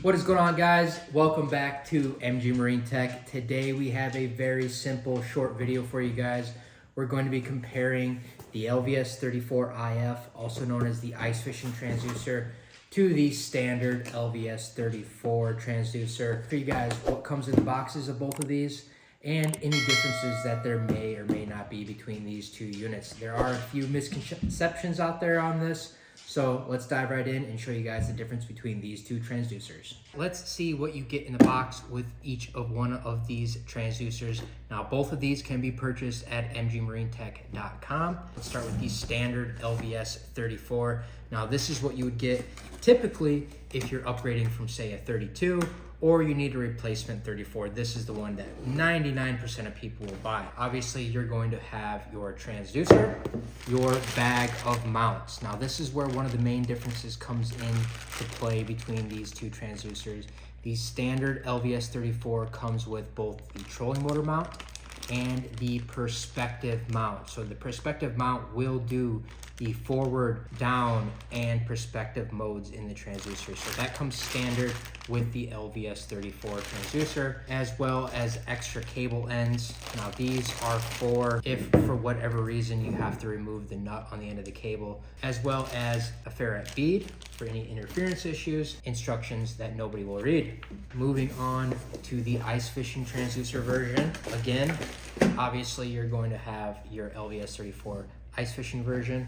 What is going on, guys? Welcome back to MG Marine Tech. Today we have a very simple short video for you guys. We're going to be comparing the LVS34IF, also known as the ice fishing transducer, to the standard LVS34 transducer. For you guys, what comes in the boxes of both of these and any differences that there may or may not be between these two units. There are a few misconceptions out there on this, so let's dive right in and show you guys the difference between these two transducers. Let's see what you get in the box with each of one of these transducers. Now, both of these can be purchased at mgmarinetech.com. Let's start with the standard LVS34. Now, this is what you would get typically if you're upgrading from, say, a 32 or you need a replacement 34. This is the one that 99% of people will buy. Obviously, you're going to have your transducer, your bag of mounts. Now, this is where one of the main differences comes into play between these two transducers. The standard LVS34 comes with both the trolling motor mount and the perspective mount. So the perspective mount will do the forward, down, and perspective modes in the transducer. So that comes standard with the LVS34 transducer, as well as extra cable ends. Now, these are for if for whatever reason you have to remove the nut on the end of the cable, as well as a ferrite bead for any interference issues, instructions that nobody will read. Moving on to the ice fishing transducer version. Again, obviously you're going to have your LVS34 ice fishing version.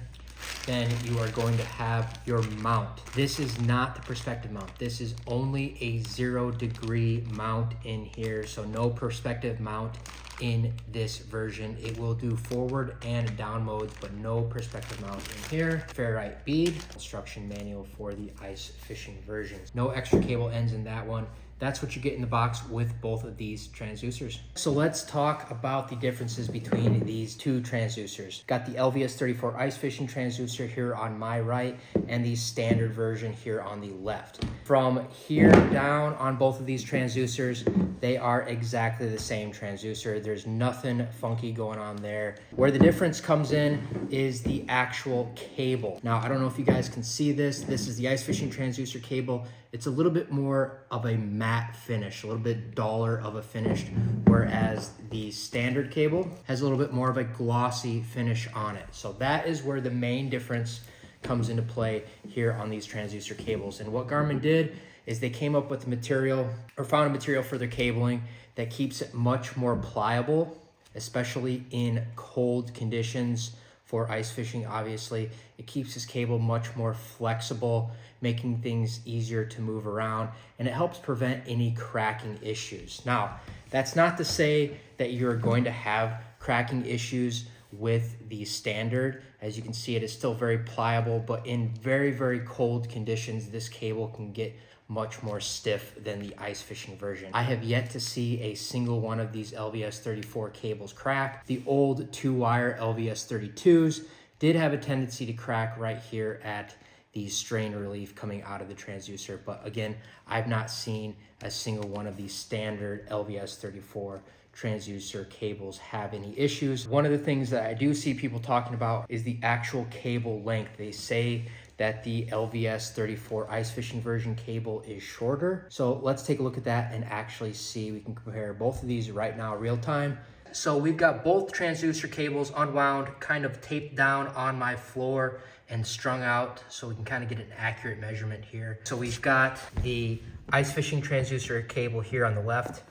Then you are going to have your mount. This is not the perspective mount. This is only a 0-degree mount in here. So no perspective mount in this version. It will do forward and down modes, but no perspective mount in here. Ferrite bead, instruction manual for the ice fishing versions. No extra cable ends in that one. That's what you get in the box with both of these transducers. So let's talk about the differences between these two transducers. Got the LVS34 ice fishing transducer here on my right and the standard version here on the left. From here down on both of these transducers, they are exactly the same transducer. There's nothing funky going on there. Where the difference comes in is the actual cable. Now, I don't know if you guys can see this. This is the ice fishing transducer cable. It's a little bit more of a matte finish, a little bit duller of a finish, whereas the standard cable has a little bit more of a glossy finish on it. So that is where the main difference comes into play here on these transducer cables. And what Garmin did is they came up with a material or found a material for their cabling that keeps it much more pliable, especially in cold conditions. For ice fishing, obviously, it keeps this cable much more flexible, making things easier to move around, and it helps prevent any cracking issues. Now, that's not to say that you're going to have cracking issues with the standard. As you can see, it is still very pliable, but in very, very cold conditions, this cable can get much more stiff than the ice fishing version. I have yet to see a single one of these LVS34 cables crack. The old 2-wire LVS32s did have a tendency to crack right here at the strain relief coming out of the transducer. But again, I've not seen a single one of these standard LVS34 transducer cables have any issues. One of the things that I do see people talking about is the actual cable length. They say that the LVS34 ice fishing version cable is shorter. So let's take a look at that and actually see. We can compare both of these right now, real time. So we've got both transducer cables unwound, kind of taped down on my floor and strung out so we can kind of get an accurate measurement here. So we've got the ice fishing transducer cable here on the left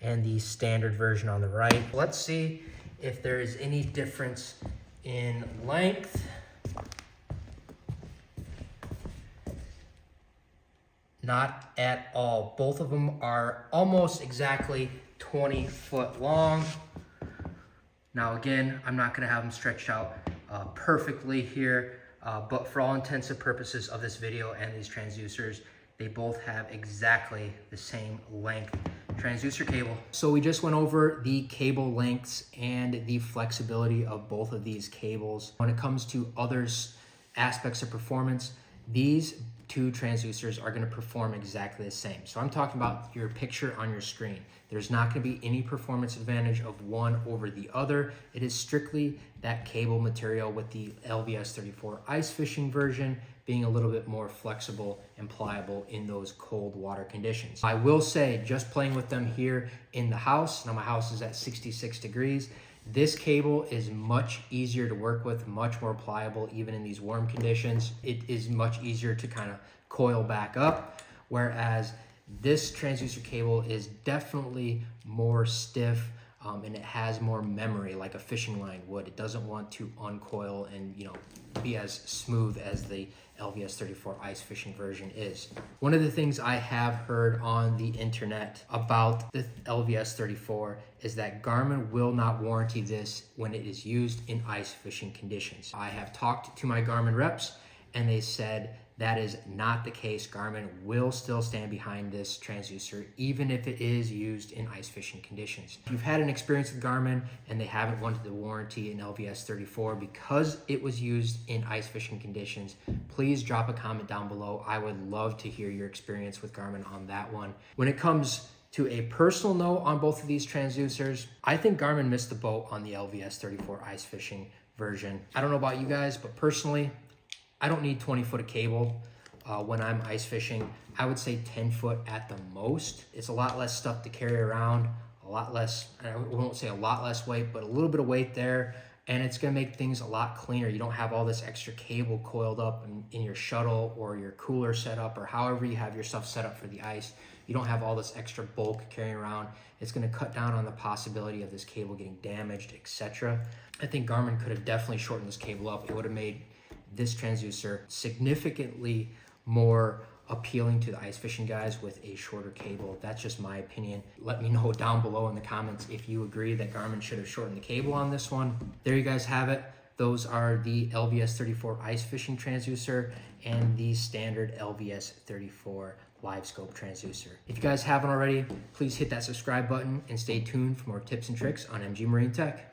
and the standard version on the right. Let's see if there is any difference in length. Not at all. Both of them are almost exactly 20 foot long. Now again, I'm not gonna have them stretched out perfectly here, but for all intents and purposes of this video and these transducers, they both have exactly the same length transducer cable. So we just went over the cable lengths and the flexibility of both of these cables. When it comes to other aspects of performance, these two transducers are going to perform exactly the same. So I'm talking about your picture on your screen. There's not going to be any performance advantage of one over the other. It is strictly that cable material, with the LVS34 ice fishing version being a little bit more flexible and pliable in those cold water conditions. I will say, just playing with them here in the house, now my house is at 66 degrees, this cable is much easier to work with, much more pliable even in these warm conditions. It is much easier to kind of coil back up, whereas this transducer cable is definitely more stiff, and it has more memory like a fishing line would. It doesn't want to uncoil and be as smooth as the LVS34 ice fishing version is. One of the things I have heard on the internet about the LVS34 is that Garmin will not warranty this when it is used in ice fishing conditions. I have talked to my Garmin reps and they said that is not the case. Garmin will still stand behind this transducer, even if it is used in ice fishing conditions. If you've had an experience with Garmin and they haven't wanted the warranty in LVS34 because it was used in ice fishing conditions, please drop a comment down below. I would love to hear your experience with Garmin on that one. When it comes to a personal note on both of these transducers, I think Garmin missed the boat on the LVS34 ice fishing version. I don't know about you guys, but personally, I don't need 20 foot of cable when I'm ice fishing. I would say 10 foot at the most. It's a lot less stuff to carry around, a lot less, I won't say a lot less weight, but a little bit of weight there. And it's gonna make things a lot cleaner. You don't have all this extra cable coiled up in your shuttle or your cooler setup or however you have your stuff set up for the ice. You don't have all this extra bulk carrying around. It's gonna cut down on the possibility of this cable getting damaged, etc. I think Garmin could have definitely shortened this cable up. It would have made this transducer significantly more appealing to the ice fishing guys with a shorter cable. That's just my opinion. Let me know down below in the comments if you agree that Garmin should have shortened the cable on this one. There you guys have it. Those are the LVS34 ice fishing transducer and the standard LVS34 live scope transducer. If you guys haven't already, please hit that subscribe button and stay tuned for more tips and tricks on MG Marine Tech.